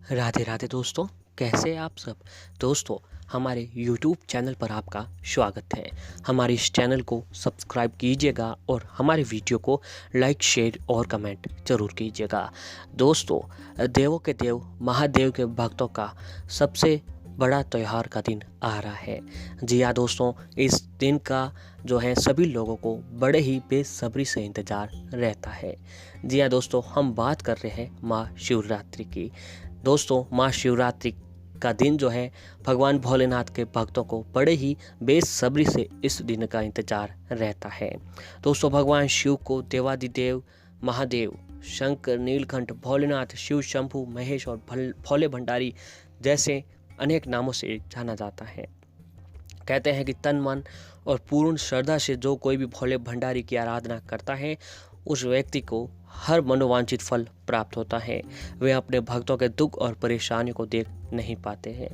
राधे राधे दोस्तों, कैसे हैं आप सब। दोस्तों, हमारे YouTube चैनल पर आपका स्वागत है। हमारे इस चैनल को सब्सक्राइब कीजिएगा और हमारे वीडियो को लाइक, शेयर और कमेंट जरूर कीजिएगा। दोस्तों, देवों के देव महादेव के भक्तों का सबसे बड़ा त्यौहार का दिन आ रहा है। जी हाँ दोस्तों, इस दिन का जो है सभी लोगों को बड़े ही बेसब्री से इंतज़ार रहता है। जी हाँ दोस्तों, हम बात कर रहे हैं माँ शिवरात्रि की। दोस्तों, माँ शिवरात्रि का दिन जो है भगवान भोलेनाथ के भक्तों को बड़े ही बेसब्री से इस दिन का इंतजार रहता है। दोस्तों, भगवान शिव को देवादिदेव महादेव, शंकर, नीलकंठ, भोलेनाथ, शिव शंभु, महेश और भोले भंडारी जैसे अनेक नामों से जाना जाता है। कहते हैं कि तन मन और पूर्ण श्रद्धा से जो कोई भी भोले भंडारी की आराधना करता है, उस व्यक्ति को हर मनोवांछित फल प्राप्त होता है। वे अपने भक्तों के दुख और परेशानियों को देख नहीं पाते हैं।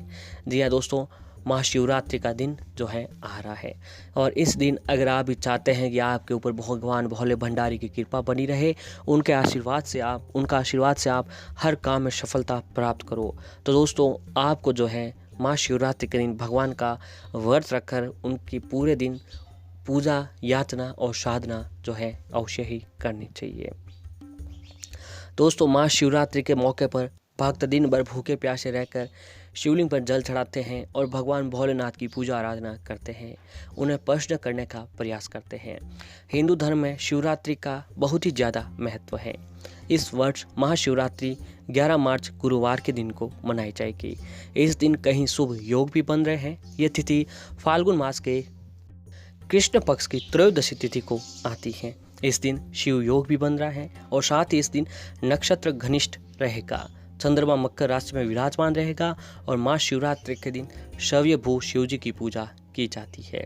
जी हाँ दोस्तों, महाशिवरात्रि का दिन जो है आ रहा है और इस दिन अगर आप भी चाहते हैं कि आपके ऊपर भगवान भोले भंडारी की कृपा बनी रहे, उनका आशीर्वाद से आप हर काम में सफलता प्राप्त करो, तो दोस्तों आपको जो है माँ शिवरात्रि के दिन भगवान का व्रत रखकर उनकी पूरे दिन पूजा, याचना और साधना जो है अवश्य ही करनी चाहिए। दोस्तों, माँ शिवरात्रि के मौके पर भक्त दिन भर भूखे प्यासे रहकर शिवलिंग पर जल चढ़ाते हैं और भगवान भोलेनाथ की पूजा आराधना करते हैं, उन्हें प्रसन्न करने का प्रयास करते हैं। हिंदू धर्म में शिवरात्रि का बहुत ही ज़्यादा महत्व है। इस वर्ष महाशिवरात्रि 11 मार्च गुरुवार के दिन को मनाई जाएगी। इस दिन कहीं शुभ योग भी बन रहे हैं। ये तिथि फाल्गुन मास के कृष्ण पक्ष की त्रयोदशी तिथि को आती है। इस दिन शिव योग भी बन रहा है और साथ ही इस दिन नक्षत्र घनिष्ठ रहेगा, चंद्रमा मकर राशि में विराजमान रहेगा और माँ शिवरात्रि के दिन शव्य भू शिव जी की पूजा की जाती है।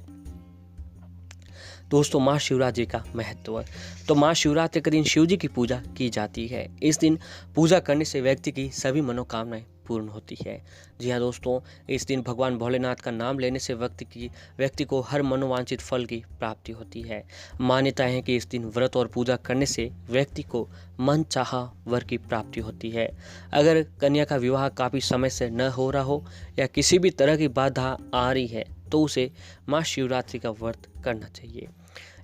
दोस्तों, माँ शिवरात्रि का महत्व, तो माँ शिवरात्रि के दिन शिव जी की पूजा की जाती है। इस दिन पूजा करने से व्यक्ति की सभी मनोकामनाएं पूर्ण होती है। जी हाँ दोस्तों, इस दिन भगवान भोलेनाथ का नाम लेने से व्यक्ति को हर मनोवांछित फल की प्राप्ति होती है। मान्यता है कि इस दिन व्रत और पूजा करने से व्यक्ति को मन चाहा वर की प्राप्ति होती है। अगर कन्या का विवाह काफ़ी समय से न हो रहा हो या किसी भी तरह की बाधा आ रही है, तो उसे माँ शिवरात्रि का व्रत करना चाहिए।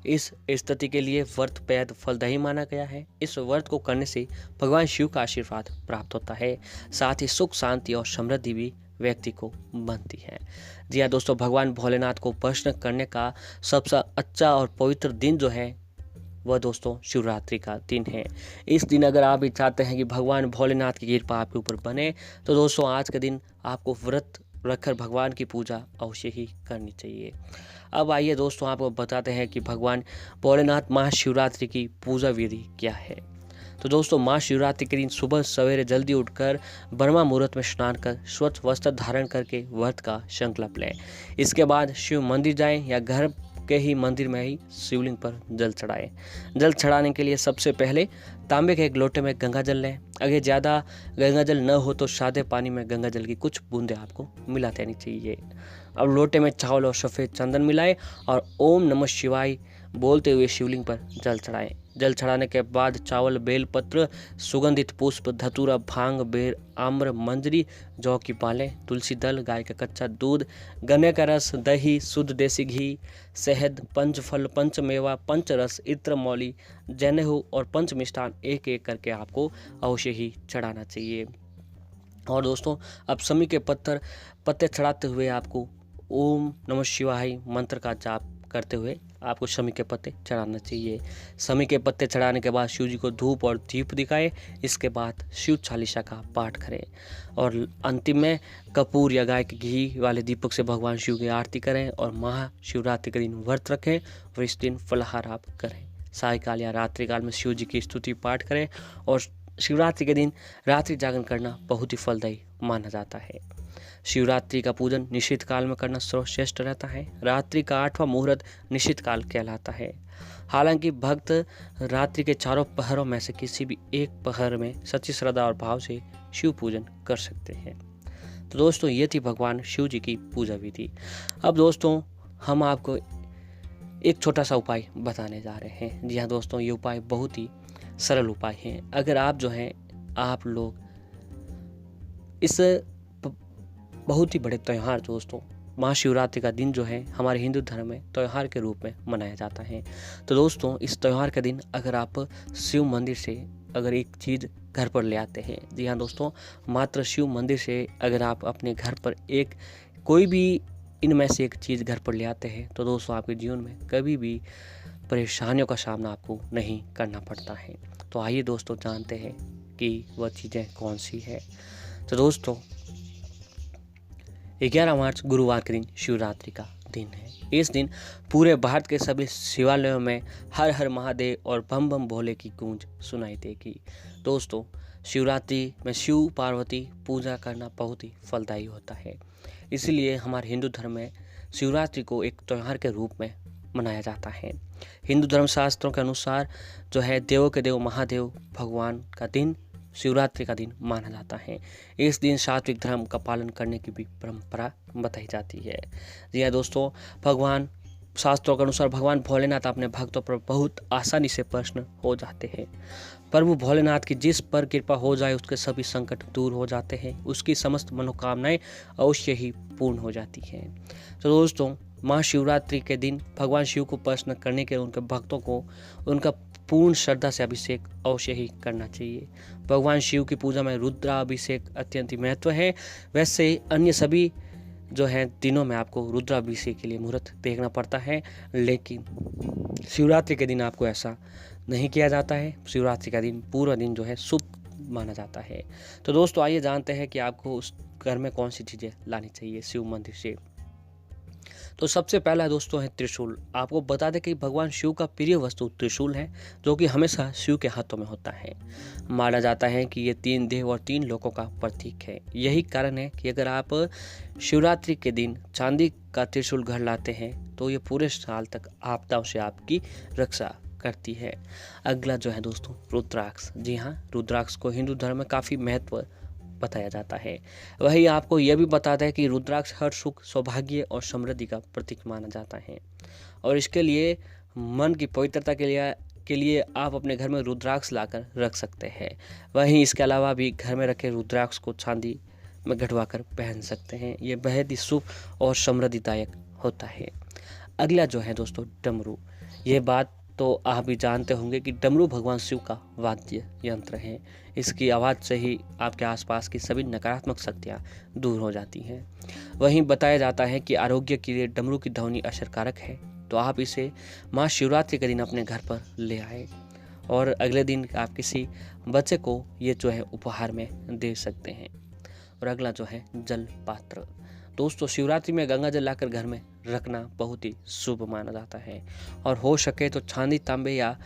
इस स्थिति के लिए व्रत बेहद फलदायी माना गया है। इस व्रत को करने से भगवान शिव का आशीर्वाद प्राप्त होता है, साथ ही सुख, शांति और समृद्धि भी व्यक्ति को बनती है। जी हाँ दोस्तों, भगवान भोलेनाथ को प्रसन्न करने का सबसे अच्छा और पवित्र दिन जो है वह दोस्तों शिवरात्रि का दिन है। इस दिन अगर आप भी चाहते हैं कि भगवान भोलेनाथ की कृपा आपके ऊपर बने, तो दोस्तों आज के दिन आपको व्रत रखकर भगवान की पूजा अवश्य ही करनी चाहिए। अब आइए दोस्तों, आपको बताते हैं कि भगवान भोलेनाथ महाशिवरात्रि की पूजा विधि क्या है। तो दोस्तों, महाशिवरात्रि के दिन सुबह सवेरे जल्दी उठकर ब्रह्मा मुहूर्त में स्नान कर स्वच्छ वस्त्र धारण करके व्रत का संकल्प लें। इसके बाद शिव मंदिर जाएं या घर के ही मंदिर में ही शिवलिंग पर जल चढ़ाएं। जल चढ़ाने के लिए सबसे पहले तांबे के एक लोटे में गंगा जल लें। अगर ज़्यादा गंगा जल न हो तो सादे पानी में गंगा जल की कुछ बूंदें आपको मिला देनी चाहिए। अब लोटे में चावल और सफ़ेद चंदन मिलाएं और ओम नमः शिवाय बोलते हुए शिवलिंग पर जल चढ़ाएं। जल चढ़ाने के बाद चावल, बेलपत्र, सुगंधित पुष्प, धतूरा, भांग, बेर, आम्र, मंजरी, जौ की पालें, तुलसी दल, गाय का कच्चा दूध, गन्ने का रस, दही, शुद्ध देसी घी, शहद, पंचफल, पंचमेवा, पंचरस, इत्र, मौली, जनेऊ और पंच मिष्ठान एक एक करके आपको अवश्य ही चढ़ाना चाहिए। और दोस्तों, अब समी के पत्ते चढ़ाते हुए आपको ओम नमः शिवाय मंत्र का जाप करते हुए आपको शमी के पत्ते चढ़ाना चाहिए। शमी के पत्ते चढ़ाने के बाद शिव जी को धूप और दीप दिखाएं। इसके बाद शिव चालीसा का पाठ करें और अंतिम में कपूर या गाय के घी वाले दीपक से भगवान शिव की आरती करें और महाशिवरात्रि के दिन व्रत रखें और इस दिन फलाहार आप करें। सायकाल या रात्रि काल में शिव जी की स्तुति पाठ करें और शिवरात्रि के दिन रात्रि जागरण करना बहुत ही फलदायी माना जाता है। शिवरात्रि का पूजन निश्चित काल में करना सर्वश्रेष्ठ रहता है। रात्रि का 8वां मुहूर्त निश्चित काल कहलाता है। हालांकि भक्त रात्रि के चारों पहरों में से किसी भी एक पहर में सच्ची श्रद्धा और भाव से शिव पूजन कर सकते हैं। तो दोस्तों, ये थी भगवान शिव जी की पूजा विधि। अब दोस्तों, हम आपको एक छोटा सा उपाय बताने जा रहे हैं। जी हाँ दोस्तों, ये उपाय बहुत ही सरल उपाय हैं। अगर आप जो हैं आप लोग इस बहुत ही बड़े त्यौहार दोस्तों महाशिवरात्रि का दिन जो है हमारे हिंदू धर्म में त्यौहार के रूप में मनाया जाता है। तो दोस्तों इस त्यौहार के दिन अगर आप शिव मंदिर से अगर एक चीज़ घर पर ले आते हैं, जी हाँ दोस्तों, मात्र शिव मंदिर से अगर आप अपने घर पर एक कोई भी इनमें से एक चीज़ घर पर ले आते हैं तो दोस्तों आपके जीवन में कभी भी परेशानियों का सामना आपको नहीं करना पड़ता है। तो आइए दोस्तों जानते हैं कि वह चीज़ें कौन सी है। तो दोस्तों 11 मार्च गुरुवार के दिन शिवरात्रि का दिन है। इस दिन पूरे भारत के सभी शिवालयों में हर हर महादेव और बम बम भोले की गूंज सुनाई देगी। दोस्तों शिवरात्रि में शिव पार्वती पूजा करना बहुत ही फलदायी होता है, इसलिए हमारे हिंदू धर्म में शिवरात्रि को एक त्यौहार के रूप में मनाया जाता है। हिंदू धर्म शास्त्रों के अनुसार जो है देवों के देव महादेव भगवान का दिन शिवरात्रि का दिन माना जाता है। इस दिन सात्विक धर्म का पालन करने की भी परंपरा बताई जाती है। जी हाँ दोस्तों, भगवान शास्त्रों के अनुसार भगवान भोलेनाथ अपने भक्तों पर बहुत आसानी से प्रसन्न हो जाते हैं। प्रभु भोलेनाथ की जिस पर कृपा हो जाए उसके सभी संकट दूर हो जाते हैं, उसकी समस्त मनोकामनाएं अवश्य ही पूर्ण हो जाती हैं। तो दोस्तों महाशिवरात्रि के दिन भगवान शिव को प्रसन्न करने के लिए उनके भक्तों को उनका पूर्ण श्रद्धा से अभिषेक अवश्य ही करना चाहिए। भगवान शिव की पूजा में रुद्राभिषेक अत्यंत महत्व है। वैसे अन्य सभी जो है दिनों में आपको रुद्राभिषेक के लिए मुहूर्त देखना पड़ता है, लेकिन शिवरात्रि के दिन आपको ऐसा नहीं किया जाता है। शिवरात्रि का दिन पूरा दिन जो है शुभ माना जाता है। तो दोस्तों आइए जानते हैं कि आपको उस घर में कौन सी चीज़ें लानी चाहिए शिव मंदिर से। तो सबसे पहला दोस्तों है त्रिशूल। आपको बता दें कि भगवान शिव का प्रिय वस्तु त्रिशूल है, जो कि हमेशा शिव के हाथों में होता है। माना जाता है कि ये 3 देव और 3 लोकों का प्रतीक है। यही कारण है कि अगर आप शिवरात्रि के दिन चांदी का त्रिशूल घर लाते हैं तो ये पूरे साल तक आपदाओं से आपकी रक्षा करती है। अगला जो है दोस्तों रुद्राक्ष। जी हाँ, रुद्राक्ष को हिंदू धर्म में काफ़ी महत्व बताया जाता है। वही आपको यह भी बताता है कि रुद्राक्ष हर सुख सौभाग्य और समृद्धि का प्रतीक माना जाता है, और इसके लिए मन की पवित्रता के लिए आप अपने घर में रुद्राक्ष लाकर रख सकते हैं। वहीं इसके अलावा भी घर में रखे रुद्राक्ष को चांदी में गढ़वा कर पहन सकते हैं। ये बेहद ही शुभ और समृद्धिदायक होता है। अगला जो है दोस्तों डमरू। ये बात तो आप भी जानते होंगे कि डमरू भगवान शिव का वाद्य यंत्र है। इसकी आवाज़ से ही आपके आसपास की सभी नकारात्मक शक्तियाँ दूर हो जाती हैं। वहीं बताया जाता है कि आरोग्य के लिए डमरू की ध्वनि असरकारक है, तो आप इसे महाशिवरात्रि के दिन अपने घर पर ले आए और अगले दिन आप किसी बच्चे को ये जो है उपहार में दे सकते हैं। और अगला जो है जल पात्र। दोस्तों शिवरात्रि में गंगा जल लाकर घर में रखना बहुत ही शुभ माना जाता है, और हो सके तो चांदी तांबे या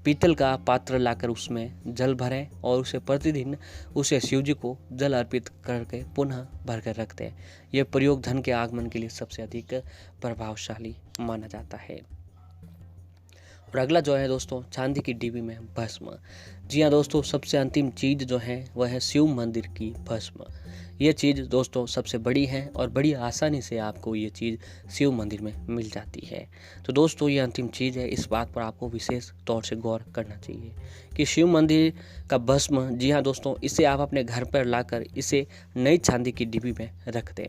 पीतल का पात्र लाकर उसमें जल भरें और उसे प्रतिदिन उसे शिव जी को जल अर्पित करके पुनः भर कर रख दें। यह प्रयोग धन के आगमन के लिए सबसे अधिक प्रभावशाली माना जाता है। और अगला जो है दोस्तों चांदी की डिब्बी में भस्म। जी हाँ दोस्तों, सबसे अंतिम चीज़ जो है वह है शिव मंदिर की भस्म। ये चीज़ दोस्तों सबसे बड़ी है और बड़ी आसानी से आपको ये चीज़ शिव मंदिर में मिल जाती है। तो दोस्तों ये अंतिम चीज़ है, इस बात पर आपको विशेष तौर से गौर करना चाहिए कि शिव मंदिर का भस्म, जी हाँ दोस्तों, इसे आप अपने घर पर लाकर इसे नई चांदी की डिब्बी में रख दें।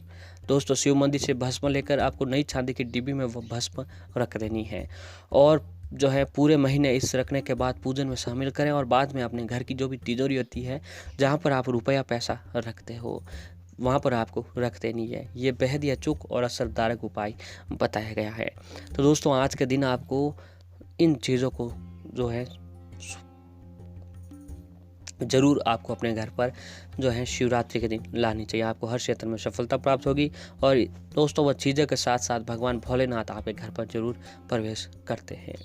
दोस्तों शिव मंदिर से भस्म लेकर आपको नई चांदी की डिब्बी में वो भस्म रख देनी है, और जो है पूरे महीने इस रखने के बाद पूजन में शामिल करें, और बाद में अपने घर की जो भी तिजोरी होती है जहाँ पर आप रुपया पैसा रखते हो वहाँ पर आपको रख देनी है। ये बेहद ही अचूक और असरदारक उपाय बताया गया है। तो दोस्तों आज के दिन आपको इन चीज़ों को जो है ज़रूर आपको अपने घर पर जो है शिवरात्रि के दिन लानी चाहिए। आपको हर क्षेत्र में सफलता प्राप्त होगी, और दोस्तों वह चीज़ों के साथ साथ भगवान भोलेनाथ आपके घर पर जरूर प्रवेश करते हैं।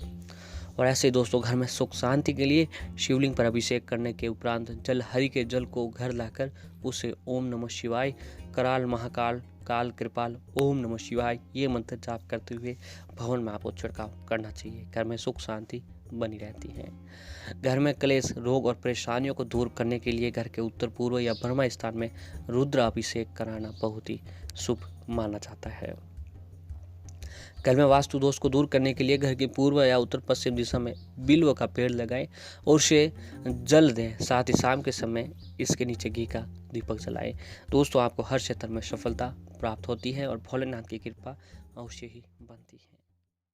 और ऐसे ही दोस्तों घर में सुख शांति के लिए शिवलिंग पर अभिषेक करने के उपरांत जल हरि के जल को घर लाकर उसे ओम नमः शिवाय, कराल महाकाल काल कृपाल ओम नमः शिवाय ये मंत्र जाप करते हुए भवन में आपको छिड़काव करना चाहिए। घर में सुख शांति बनी रहती है। घर में क्लेश रोग और परेशानियों को दूर करने के लिए घर के उत्तर पूर्व या ब्रह्मा स्थान में रुद्र अभिषेक कराना बहुत ही शुभ माना जाता है। घर में वास्तु दोष को दूर करने के लिए घर की पूर्व या उत्तर पश्चिम दिशा में बिल्व का पेड़ लगाएं और उसे जल दें। साथ ही शाम के समय इसके नीचे घी का दीपक जलाएं। दोस्तों, आपको हर क्षेत्र में सफलता प्राप्त होती है और भोलेनाथ की कृपा अवश्य ही बनती है।